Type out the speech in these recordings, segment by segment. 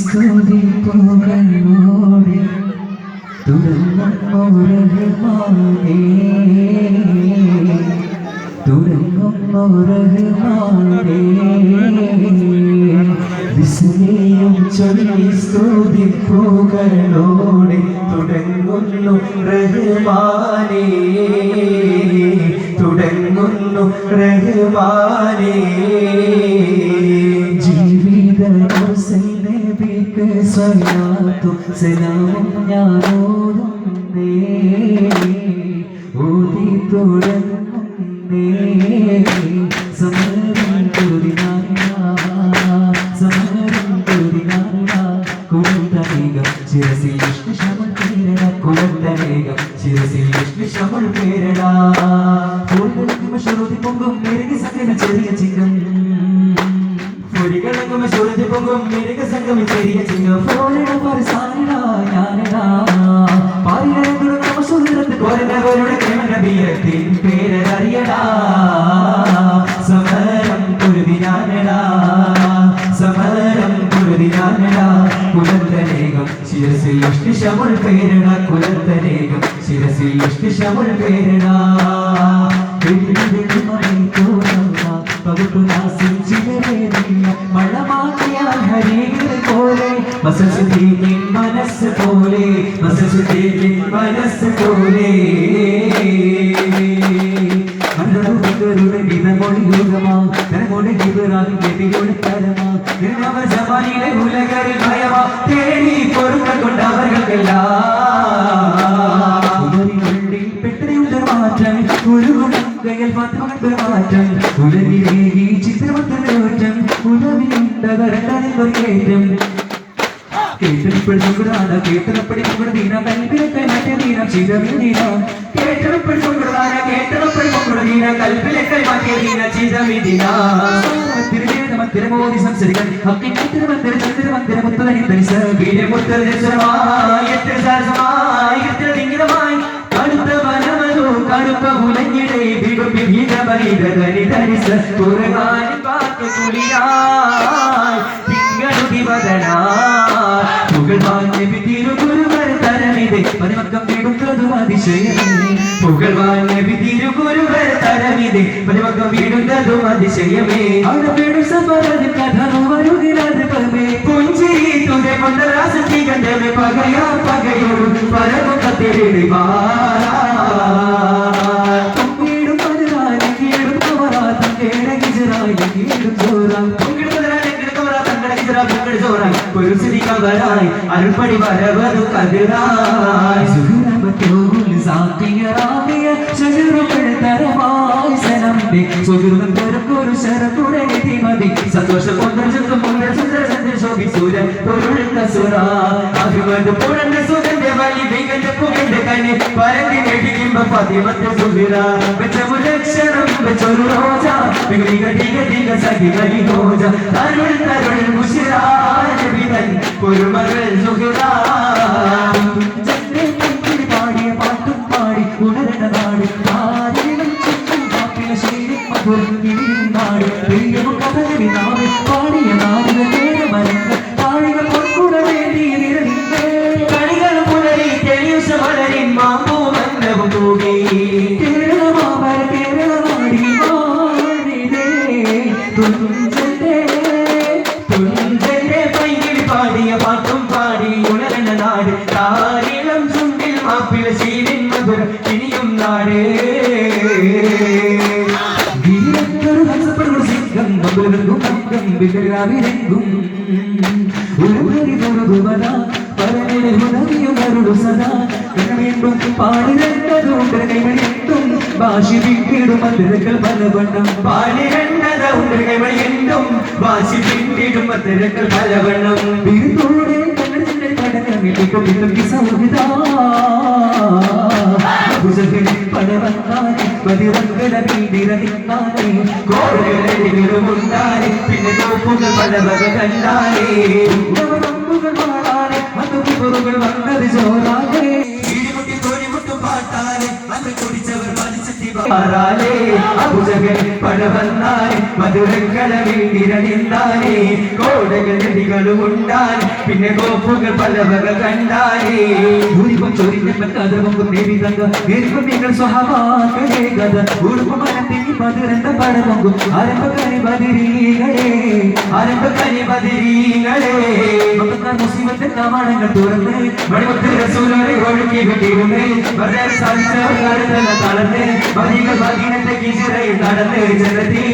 സ്തുതിപ്പുകളോടെ തുടങ്ങുന്നൊരഹമാനേ വിസ്മയം ചൊല്ലി സ്തുതിപ്പുകളോടെ തുടങ്ങുന്നു റഹ്മാനേ തുടങ്ങുന്നു റഹ്മാനേ നബിക്ക് സ്വലാത്തും സലാമും ഞാനോടുന്നേ ഓതി തുടങ്ങുന്നേ സമരം കുരുതിനാ കുലന്തനേകം ശിരസിൽ വിഷ്ണുശമൻ പേരട കുലന്തനേകം ശിരസിൽ വിഷ്ണുശമൻ പേരട ശ്രുതി പൊങ്കും മെരുകി സകല ചെറിയ ചിഹ്നം പൊങ്കും മെരുക സംഘം ചെറിയ ചിഹ്നം പേരറിയടാ സമരം കുരുതിനാനടാ സമരം കുരുതിനാനടാ കുലന്തനേകം ശിരസിൽ വിഷ്ണുശമൻ പേരട കുലന്തനേകം ശിരസിൽ വിഷ്ണുശമൻ പേരടാ മഴമാക്കിയാൽ ഹരികൾ പോലെ മസസുദ്ദീൻ മനസ്സ് പോലെ മസസുദ്ദീൻ മനസ്സ് പോലെ ഉലകരിൽ ഭയമാ തേടി പൊറുക്ക കൊണ്ടവർക്കെല്ലാം മാറ്റം ഉലകിലേകി ചിത്രമൊറ്റം ഉലവിയുണ്ടവരേറ്റം കേട്ടപ്പെടുന്നതാണ് കേട്ടപ്പടി ദീന കൽപ്പിലൊക്കെ മറ്റേ ദീനം ചിതമിൽ ദീനം കേട്ടപ്പെടുന്നതാണ് കേട്ടപ്പടി ദീന കൽപ്പിലൊക്കെ മറ്റേ ദീന ചിതമി ദിന മന്ദിരമോദി സംസരിക്കാൻ മന്ദിരമുത്തരമായി കടുത്ത വനമതോ കടുപ്പ മുലഞ്ഞിടേ ധരിച്ച കുറവാനി പാട്ട് കുളിയായി തിങ്കളുടി വദനാ പുകഴ്വാൻ തിരുഗുരുവർ തരമിതേ പതിമക്കം വീടുന്നതും അതിശയമേ പുകഴ്വാൻ തിരുഗുരുവർ തരമിതേ പതിമക്കം വീടുന്നതും അതിശയമേ അവിടെ സഫലത് കഥ വരുകിലത് പമേ പുഞ്ചിരി തുതെ കൊണ്ടരാസത്തി കണ്ടമേ പകയാ പകയോടും പരമുഖത്തിലിടുവാ അരുൾപടി വരവതു കതിരായി സാക്കിയറാമിയ ശരീരപ്പെടുത്തരമായി സനമ്പി സുഹൃതം പെരുക്കൊരു ശരത്തുടെ നിധിമതി സന്തോഷം ശോഭി സൂര്യൻ പൊരുളുന്ന സുര അഭിമത് പുഴന്റെ സുഗന്ധ വലി വികന്റെ പുകന്റെ കനി പരത്തി നേടിക്കുമ്പോ പതിമത്തെ സുഹിര വെച്ചമു ലക്ഷണം വെച്ചൊരു റോജ വികടിക ടിക ടിക സഖി കലി ഹോജ തരുൾ തരുൾ മുഷിരാജ വിതൻ പൊരുമകൾ സുഹിര പാടിയ പാട്ടും പാടി ഉണരണ നാട് ആരിലും ചുറ്റും കാപ്പില ശരീരം മധുരം നാട് പ്രിയവും കഥകളി നാട് പാടിയ നാടിക നേരമരങ്ങൾ താഴിക പൊൻകുട വേണ്ടി കളികൾ പുലരി തെളിയുഷ വളരിൻ മാമ്പൂ മന്നവും തൂകി കേരളമാമര കേരളമാടി മാറിതേ തുഞ്ചന്റെ പൈകിൽ പാടിയ പാട്ടും പാടി ഉണരണ നാട് താരിളം ചുണ്ടിൽ മാപ്പിള ശീലിൻ മധുരം ഇനിയും നാട് പാടിരണ്ടതുണ്ട് കൈമണിയെത്തും ഭാഷി പിന്നിടും മധുരകൾ പലവണ്ണം പാടിരണ്ടതുണ്ട് കൈമണിയെത്തും ഭാഷി പിന്നിടും മധുരകൾ പലവണ്ണം ബിരുദോടെ സൗഹൃദ പടവന്നാനെ പതിവങ്കട വീടിരതിന്നാനെ കോടകളുണ്ടാനെ പിന്നെ നോപ്പുകൾ പലവക കണ്ടാനേ നമ്പുകൾ പാടാനെ മധുപുറുകൾ വന്നത് ചോറാനേ ഇടിമുട്ടി തോടിമുട്ടും പാട്ടാനെ അന്ന് കുടിച്ചവർ മത്സത്തി പാറാലേ അബുജകൻ പടവന്നാനെ മധുരങ്ങള വീടിരതിന്നാനെ കോടകൾ നദികളും ഉണ്ടാൻ പിന്നെ കോപ്പുകൾ പല വക കണ്ടാലേ ഭൂരിപ്പം ചൊരിഞ്ഞപ്പൻ കഥവും ദേവി തങ്ക നിങ്ങൾ സ്വഭാവാക്കളെ കഥ ഉടുപ്പമനത്തിനി പതിരണ്ട പടമൊങ്കും ആരംഭക്കനി ബദിരീകളെ മുസ്ലിമത്തെ കവാടങ്ങൾ തുറന്ന് മണിമുത്ത് റസൂലുള്ളാഹി ഒഴുക്കി വിട്ടിരുന്ന് വളരെ സാധിച്ചവർ തളർന്ന് മദീനത്തെ മദീനത്തേക്ക് ഹിജ്റയിൽ നടന്ന് ജനത്തി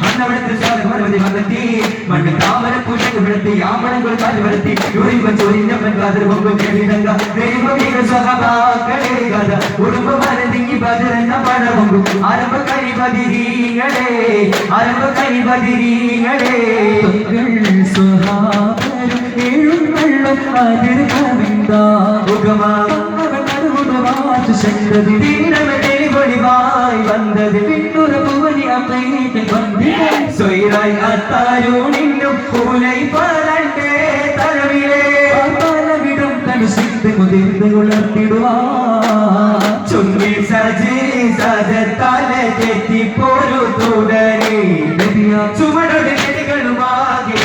അന്നവിടുത്തെ ശാലമതി വന്നെത്തി മണ്ണ് താമര പൂജക്ക് വിടത്തി ആമണങ്ങൾ കാലുവരത്തി യൂരിപ്പം ചൊരിഞ്ഞപ്പൻ കാതൃപൊങ്കും കേൾവിതങ്ക ദൈവമീക സഹബാക്കളെ കഥ ഉടുമ്പമനതിങ്ങി ബദിരണ്ട പടമൊങ്കും ആരംഭക്കനി ബദിരീകളെ സ്വഹാബരും ഏഴും വെള്ളം അതിർകവിന്ദാ ഒളിവായി വന്നത് പിന്നുറപ്പുവനി അമ്മയിൽ സ്വൈറായി അത്താരൂണിനും പൂലൈ പറണ്ടേ തലവിലെ പലവിടും തനുസിന്റെ മുതിർന്ന് ഉളർത്തിടുവാ ചുണ്ടി സജത്താലെ തെറ്റിപ്പോരു തുടരെ ചുമടുടെ ചെടികളുമാകെ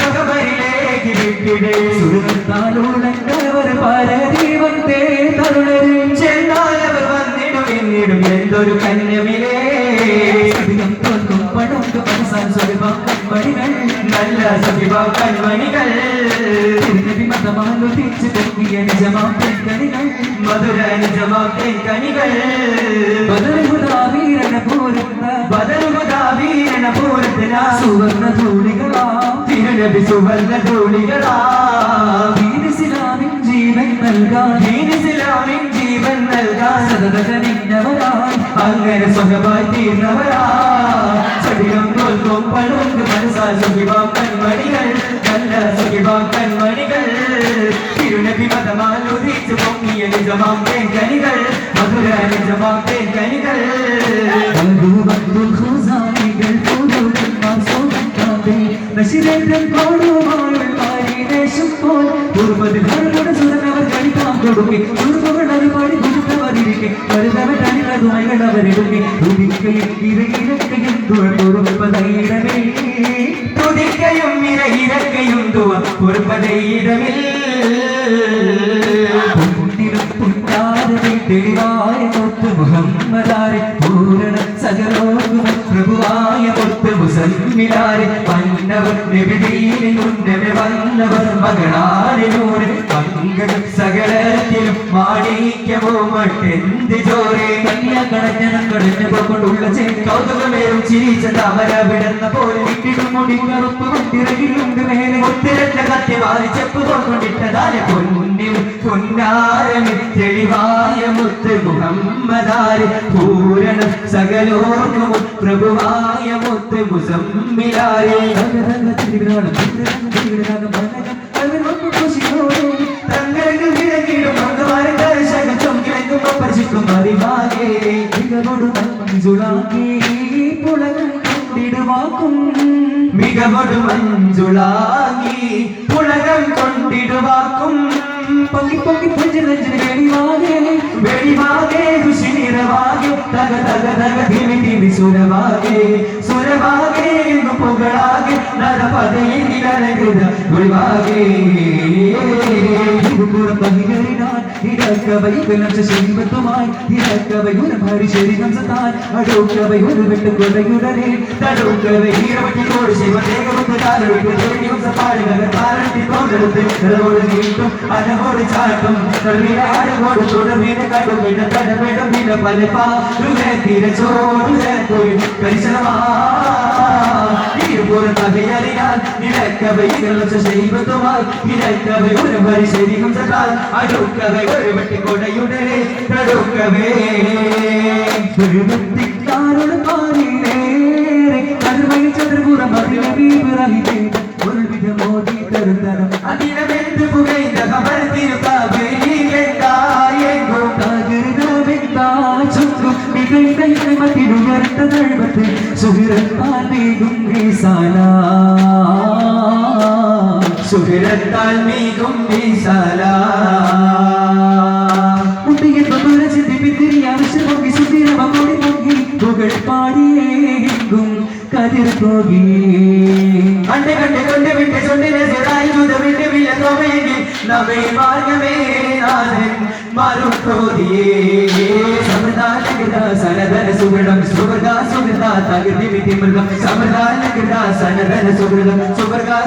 സഹബരിലേക്ക് വിട്ടിടേ സുഹൃത്താലുള്ളവർ പരദീപം തരുണരും ചെന്നാലവർ വന്നിടും എന്നിടും എന്തൊരു കന്യമിലേ നല്ല സുഖിബാ കൺമണികൾ മതമാലോചിച്ച് പൊങ്ങിയ നിജമാ പെൺകണികൾ മധുര നിജമാ പെൺകണികൾ ബദറുഹുദാവീരണ പൂരത്തിന സുവർണ ധൂളികളാ തിരുനബി സുവർണ ധൂളികളാ ദീനിസ്ലാമിൻ ജീവൻ നൽകാൻ സദതകനിന്നവരായി അങ്ങനെ സ്വഹബായി തീർന്നവരാ ചടികം തോൽക്കും പളുങ്ക് മനസ്സാ സുഖിബാ കൺമണികൾ നല്ല സുഖിബാ കൺമണികൾ തിരുനബി മതമാലോചിച്ച് പൊങ്ങിയ നിജമാ പെൺകണികൾ മധുര നിജമാ പെൺകണികൾ നശിരേന്ദ്രൻ പാടുവാഴും പോൽ പൂർവ്വത്തിൽ സുരനവർ കഴിക്കാൻ കൊടുക്കെ കുറുമ്പുകൾ അത് പാടി കുരുത്തവരിക്കെ വരുന്നവരണികളുമായികൾ അവരെടുക്കെ തുതിക്കയും ഇരയിരക്കയും തുറപ്പതയിടമേ തുതിക്കയും ഇരയിരക്കയും തുറപ്പതയിടമിൽ തെളിവായ മുത്ത് മുഹമ്മദാരെ പൂരണ സകലോകുമ പ്രഭുവായ മുത്ത് മുസല്ലിലാരെ വന്നവർ നിബിദീനുന്നവർ വന്നവർ മകളാരിനൂറ് പങ്കജം സകലത്തിലും മാണിക്യമോ മട്ടെന്ത് ചോരേ കല്യ കടഞ്ഞ കൊണ്ടുള്ള കൗതുകമേറും ചിരിച്ച താമര വിടർന്ന പോലെ വിട്ടിടും മുടി കറുപ്പ് കൊണ്ടിറങ്ങിയുണ്ട് മേലെ ഒത്തിരട്ട കത്തി മാറി ചെപ്പ് കൊണ്ടിട്ടതാലെ പൊന്നിൽ പൊന്നാരമി തെളിവായ മുത്ത് മുഹമ്മദാരി പൂരണ സകലോർക്കും പ്രഭുവായ മുത്ത് മുസമ്മിലാരെ തങ്ങൾക്ക് വിളങ്ങിടും ഭഗവാൻ ദർശകം ചൊങ്കിളങ്ങും പരിശിക്കും അറിവാകെ മഞ്ജുളാകി പുളകം കൊണ്ടിടുവാക്കും മികവൊടു മഞ്ജുളാകി പുളകം കൊണ്ടിടുവാക്കും പൊങ്ങി പൊങ്ങി പുഞ്ചിരഞ്ചിന് വെളിവാകെ ഋഷി നിറവാകെ തക തക തക ധിമി ധിമി സുരവാകെ എന്നു പുകളാകെ നരപതയിൽ നിലകൃത ഒളിവാകെ ശരീരത്തുമായി ഇരക്കവയുടെ ഭരിശരീരം സത്താൻ അടുക്കവയുടെ വെട്ടുകൊടയുടനെ തടുക്കവ ഹീറവട്ടിയോട് ശിവദേവത്തെ താരവിട്ട് പാരത്തി തോന്നെടുത്ത് നീട്ടും അനോട് ചാട്ടും ആടോട് തുടർമീനെ കടുമിട തടമിടമിട പലപ്പാ തിരച്ചോടുപോയി പരിശ്രമാ ഇരുപുറത്തകയറിയാൽ ഇരക്കവയുടെ ശരീരത്തുമായി ഇരക്കവയുടെ ഭരിശരീരം സത്താൻ അടുക്കവ ഒരു വെട്ടിക്കൊടയുടെ തടുക്കവേ ോട് പാറിയിലേറെ കരുമയിൽ ചതുർപുറം അതിനെ ഒരു വിധമോദി തരുത്തരം അതിനെന്ത് പുകൈന്ത ഖബർ തിരുപ്പാകെങ്കും ചുക്കും മികൈ മത്തിനുയർത്ത തഴുപത്ത് സുഹിരത്താൽ നീകും സുഹിരത്താൽ നീകും പാടിയേക്കും കതിർപോകി അണ്ട് കണ്ട് കൊണ്ട് വിട്ട് ചൊണ്ടിനെ ചെറായി ചുതവിട്ടുമില്ല തോമയെങ്കിൽ നമ്മെ മാർഗമേ നാഥൻ മറുത്തോതിയേ സമൃദ്ധാലകൃത സനതന സുഹൃതം സുഹൃത തകൃതി വിധിമൃതം സമൃദ്ധാലകൃത സനതന സുഹൃതം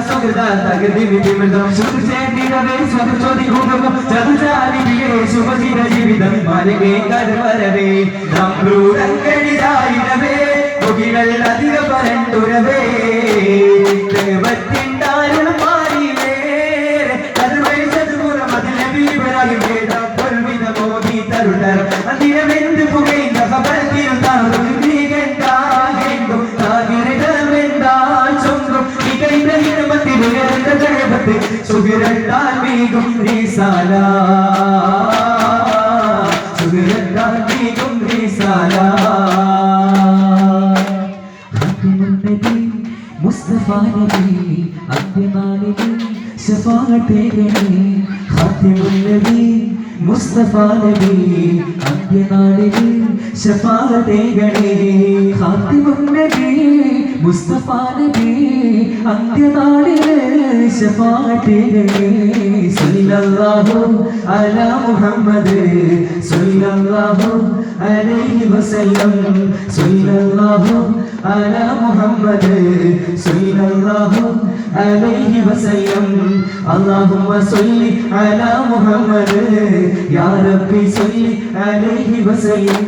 സുഹൃത തകൃതി വിധിമൃതം ശുഭചേതിരവേ സ്വതചോതി ഭൂതം ചതുചാരിവിയേ ശുഭചിര ജീവിതം മാലകേ കരവരവേ നമ്രൂരങ്കരിതായിരവേ മുകികൾ അധിക പരണ്ടുരവേ ദേവത്തിണ്ടാരും മാറിയേ കരുവൈ ചതുപുരം അതിൽ നബീവരായി വേദ പൊൽവിധ മോദി തരുണർ അതിരമെന്ത് പുകയുന്ന ഖബർത്തിരുന്നാറും നീകണ്ടാകെങ്കും താകിരമെന്താൽ ചൊങ്കും ഇകൈതഹിരമത്തിലുയർന്ന ജഗപത്ത് സുഗിരണ്ടാൽ വീകും നീസാല സുഗിരണ്ടാൽ വീകും നീസാല മുസ്തഫ നബി അദ്യനാളിൽ ശഫാഅത്തേകണേ ഖാതിമുൻ നബി മുസ്തഫ നബി അദ്യനാളിൽ ശഫാഅത്തേകണേ ഖാതിമുൻ നബി മുസ്തഫ നബി അദ്യനാളിൽ ശഫാഅത്തേകണേ സല്ലല്ലാഹു അലാ മുഹമ്മദ് സല്ലല്ലാഹു അലൈഹി വസല്ലം സല്ലല്ലാഹു അലാ മുഹമ്മദ് സല്ലല്ലാഹു അലൈഹി വസല്ലം അല്ലാഹുമ്മ സല്ലി അലാ മുഹമ്മദ് യാ റബ്ബി സല്ലി അലൈഹി വസല്ലം.